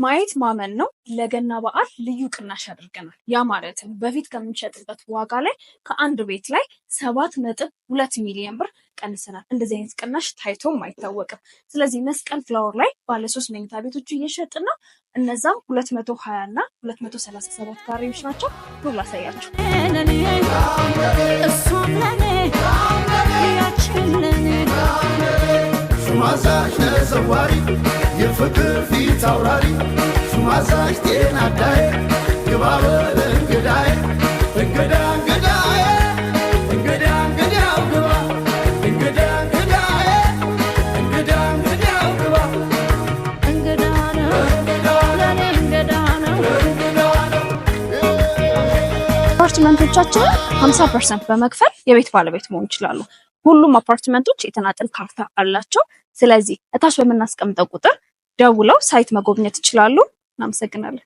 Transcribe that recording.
ማየት ማመን ነው። ለገና በዓል ልዩ ቅናሽ አድርገናል። ያ ማለትም በፊት ከምንሸጥበት ዋጋ ላይ ከአንድ ቤት ላይ 7.2 ሚሊዮን ብር ቀንሰናል። እንደዚህ አይነት ቅናሽ ታይቶም አይታወቅም። ስለዚህ መስቀል ፍላወር ላይ ባለ 3 መኝታ ቤቶች እየሸጥን ነው። እነዛም 220 እና 237 ካሬዎች ናቸው። ሁሉ አሳያችሁ። ሹማዛሽ ነዘዋሪ የፍቅር ፊት አውራሪ ሹማዛሽ ጤና አዳይ ግባበ እንግዳይ እንግዳ እንግዳይ እንግዳ እንግዳው ግባ እንግዳ እንግዳይ እንግዳ እንግዳው ግባ እንግዳ ነው ለኔ እንግዳ ነው አፓርትመንቶቻችንን 50% በመክፈል የቤት ባለቤት መሆን ይችላሉ። ሁሉም አፓርትመንቶች የተናጠል ካርታ አላቸው። ስለዚህ እታች በምናስቀምጠው ቁጥር ደውለው ሳይት መጎብኘት ይችላሉ። እናመሰግናለን።